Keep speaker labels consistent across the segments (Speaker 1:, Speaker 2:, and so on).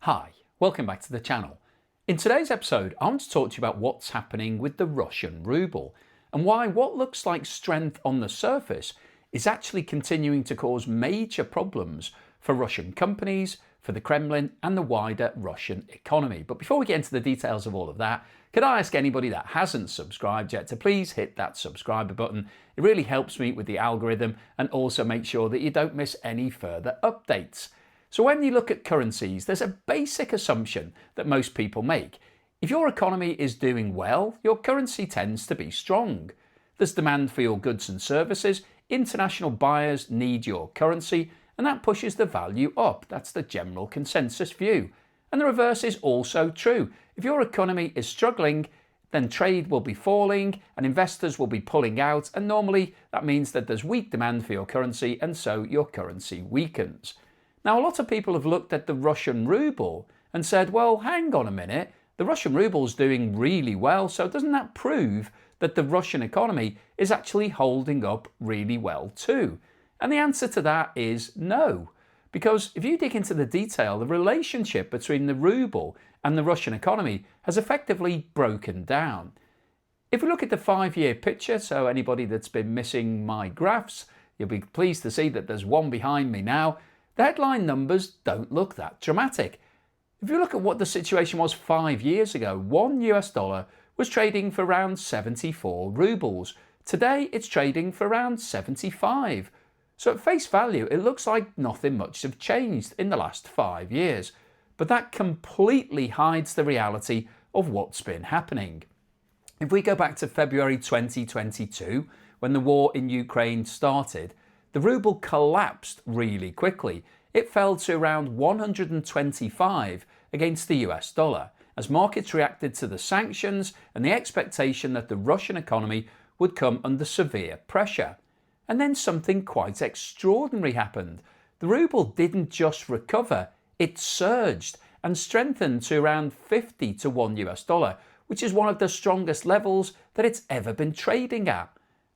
Speaker 1: Hi, welcome back to the channel. In today's episode, I want to talk to you about what's happening with the Russian ruble and why what looks like strength on the surface is actually continuing to cause major problems for Russian companies, for the Kremlin and the wider Russian economy. But before we get into the details of all of that, could I ask anybody that hasn't subscribed yet to please hit that subscribe button? It really helps me with the algorithm and also make sure that you don't miss any further updates. So when you look at currencies, there's a basic assumption that most people make. If your economy is doing well, your currency tends to be strong. There's demand for your goods and services, international buyers need your currency, and that pushes the value up. That's the general consensus view. And the reverse is also true. If your economy is struggling, then trade will be falling and investors will be pulling out, and normally that means that there's weak demand for your currency and so your currency weakens. Now, a lot of people have looked at the Russian ruble and said, well, hang on a minute, the Russian ruble is doing really well, so doesn't that prove that the Russian economy is actually holding up really well too? And the answer to that is no, because if you dig into the detail, the relationship between the ruble and the Russian economy has effectively broken down. If we look at the 5-year picture, so anybody that's been missing my graphs, you'll be pleased to see that there's one behind me now. The headline numbers don't look that dramatic. If you look at what the situation was 5 years ago, $1 was trading for around 74 rubles. Today it's trading for around 75. So at face value, it looks like nothing much have changed in the last 5 years. But that completely hides the reality of what's been happening. If we go back to February 2022, when the war in Ukraine started, the ruble collapsed really quickly. It fell to around 125 against the US dollar as markets reacted to the sanctions and the expectation that the Russian economy would come under severe pressure. And then something quite extraordinary happened. The ruble didn't just recover, it surged and strengthened to around 50 to 1 US dollar, which is one of the strongest levels that it's ever been trading at.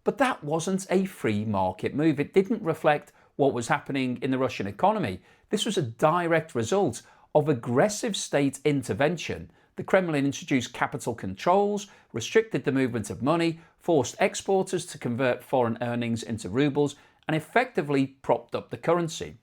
Speaker 1: But that wasn't a free market move. It didn't reflect what was happening in the Russian economy. This was a direct result of aggressive state intervention. The Kremlin introduced capital controls, restricted the movement of money, forced exporters to convert foreign earnings into rubles, and effectively propped up the currency.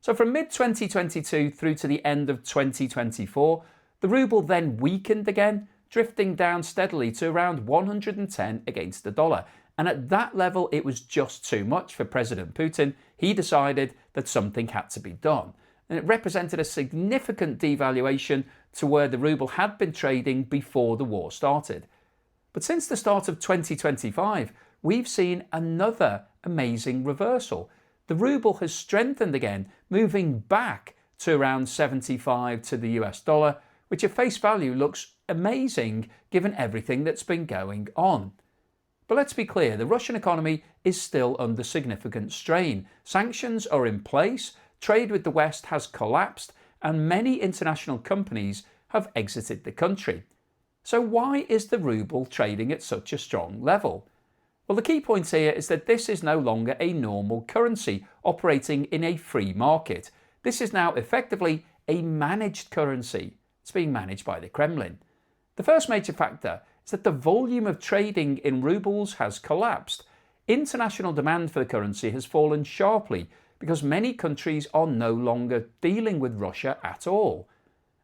Speaker 1: So from mid-2022 through to the end of 2024, the ruble then weakened again, drifting down steadily to around 110 against the dollar. And at that level, it was just too much for President Putin. He decided that something had to be done. And it represented a significant devaluation to where the ruble had been trading before the war started. But since the start of 2025, we've seen another amazing reversal. The ruble has strengthened again, moving back to around 75 to the US dollar, which at face value looks amazing given everything that's been going on. But let's be clear, the Russian economy is still under significant strain. Sanctions are in place, trade with the West has collapsed, and many international companies have exited the country. So why is the ruble trading at such a strong level? Well, the key point here is that this is no longer a normal currency operating in a free market. This is now effectively a managed currency. It's being managed by the Kremlin. The first major factor is that the volume of trading in rubles has collapsed. International demand for the currency has fallen sharply because many countries are no longer dealing with Russia at all.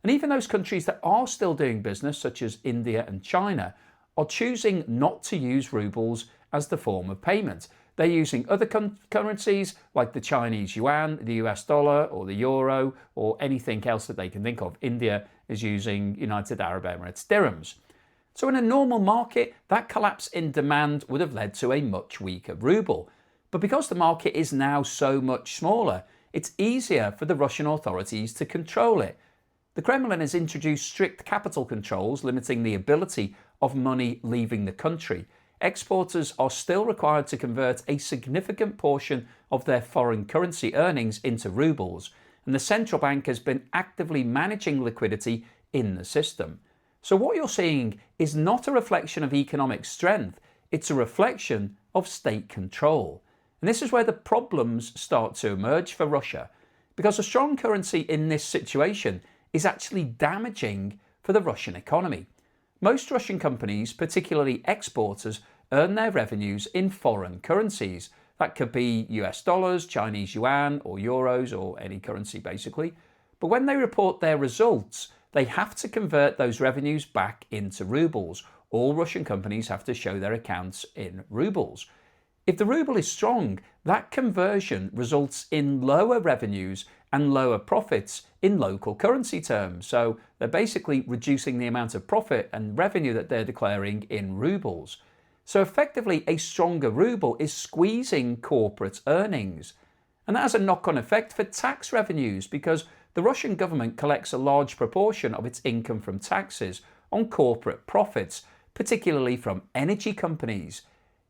Speaker 1: And even those countries that are still doing business, such as India and China, are choosing not to use rubles as the form of payment. They're using other currencies like the Chinese yuan, the US dollar or the euro or anything else that they can think of. India is using United Arab Emirates dirhams. So in a normal market, that collapse in demand would have led to a much weaker ruble. But because the market is now so much smaller, it's easier for the Russian authorities to control it. The Kremlin has introduced strict capital controls limiting the ability of money leaving the country. Exporters are still required to convert a significant portion of their foreign currency earnings into rubles, and the central bank has been actively managing liquidity in the system. So what you're seeing is not a reflection of economic strength, it's a reflection of state control. And this is where the problems start to emerge for Russia, because a strong currency in this situation is actually damaging for the Russian economy. Most Russian companies, particularly exporters, earn their revenues in foreign currencies. That could be US dollars, Chinese yuan, or euros, or any currency basically. But when they report their results, they have to convert those revenues back into rubles. All Russian companies have to show their accounts in rubles. If the ruble is strong, that conversion results in lower revenues and lower profits in local currency terms. So they're basically reducing the amount of profit and revenue that they're declaring in rubles. So effectively, a stronger ruble is squeezing corporate earnings. And that has a knock-on effect for tax revenues because the Russian government collects a large proportion of its income from taxes on corporate profits, particularly from energy companies.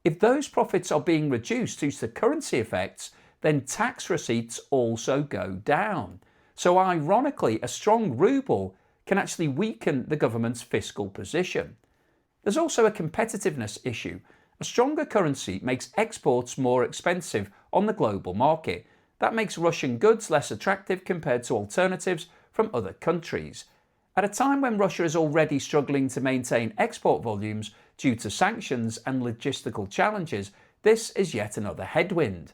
Speaker 1: If those profits are being reduced due to currency effects, then tax receipts also go down. So ironically, a strong ruble can actually weaken the government's fiscal position. There's also a competitiveness issue. A stronger currency makes exports more expensive on the global market. That makes Russian goods less attractive compared to alternatives from other countries. At a time when Russia is already struggling to maintain export volumes due to sanctions and logistical challenges, this is yet another headwind.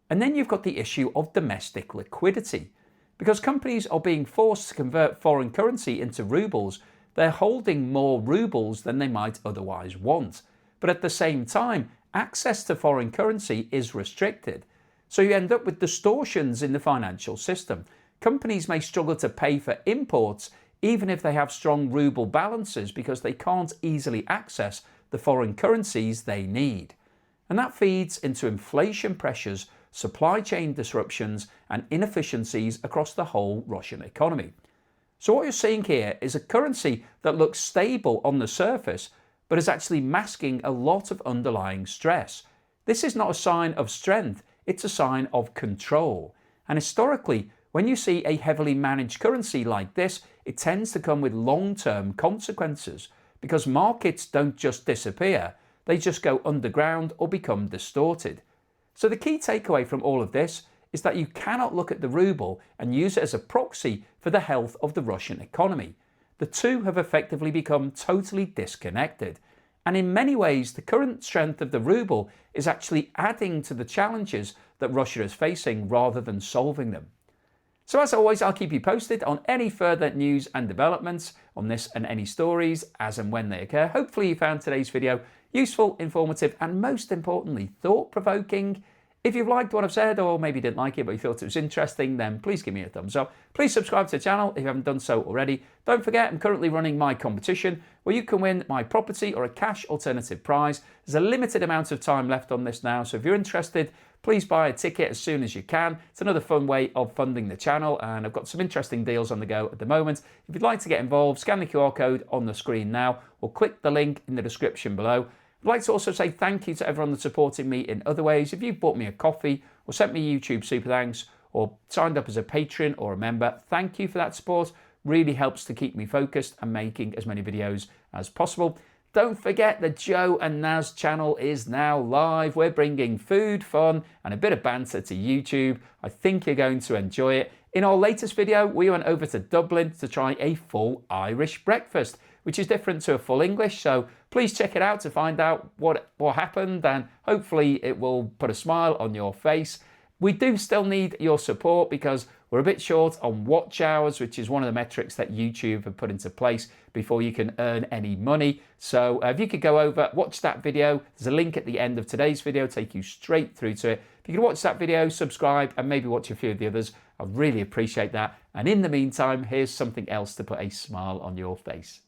Speaker 1: And then you've got the issue of domestic liquidity. Because companies are being forced to convert foreign currency into rubles, they're holding more rubles than they might otherwise want. But at the same time, access to foreign currency is restricted. So you end up with distortions in the financial system. Companies may struggle to pay for imports even if they have strong ruble balances because they can't easily access the foreign currencies they need. And that feeds into inflation pressures, supply chain disruptions, and inefficiencies across the whole Russian economy. So what you're seeing here is a currency that looks stable on the surface, but is actually masking a lot of underlying stress. This is not a sign of strength, it's a sign of control. And historically, when you see a heavily managed currency like this, it tends to come with long-term consequences because markets don't just disappear, they just go underground or become distorted. So the key takeaway from all of this is that you cannot look at the ruble and use it as a proxy for the health of the Russian economy. The two have effectively become totally disconnected. And in many ways, the current strength of the ruble is actually adding to the challenges that Russia is facing rather than solving them. So as always, I'll keep you posted on any further news and developments on this and any stories as and when they occur. Hopefully you found today's video useful, informative, and most importantly, thought-provoking. If you've liked what I've said, or maybe didn't like it but you thought it was interesting, then please give me a thumbs up. Please subscribe to the channel if you haven't done so already. Don't forget, I'm currently running my competition where you can win my property or a cash alternative prize. There's a limited amount of time left on this now, so if you're interested, please buy a ticket as soon as you can. It's another fun way of funding the channel, and I've got some interesting deals on the go at the moment. If you'd like to get involved, scan the QR code on the screen now, or click the link in the description below. I'd like to also say thank you to everyone that's supporting me in other ways. If you've bought me a coffee or sent me YouTube super thanks or signed up as a patron or a member, thank you for that support. Really helps to keep me focused and making as many videos as possible. Don't forget the Joe and Naz channel is now live. We're bringing food, fun, and a bit of banter to YouTube. I think you're going to enjoy it. In our latest video, we went over to Dublin to try a full Irish breakfast, which is different to a full English, so please check it out to find out what happened, and hopefully it will put a smile on your face. We do still need your support because we're a bit short on watch hours, which is one of the metrics that YouTube have put into place before you can earn any money. So if you could go over, watch that video. There's a link at the end of today's video, take you straight through to it. If you could watch that video, subscribe, and maybe watch a few of the others, I'd really appreciate that. And in the meantime, here's something else to put a smile on your face.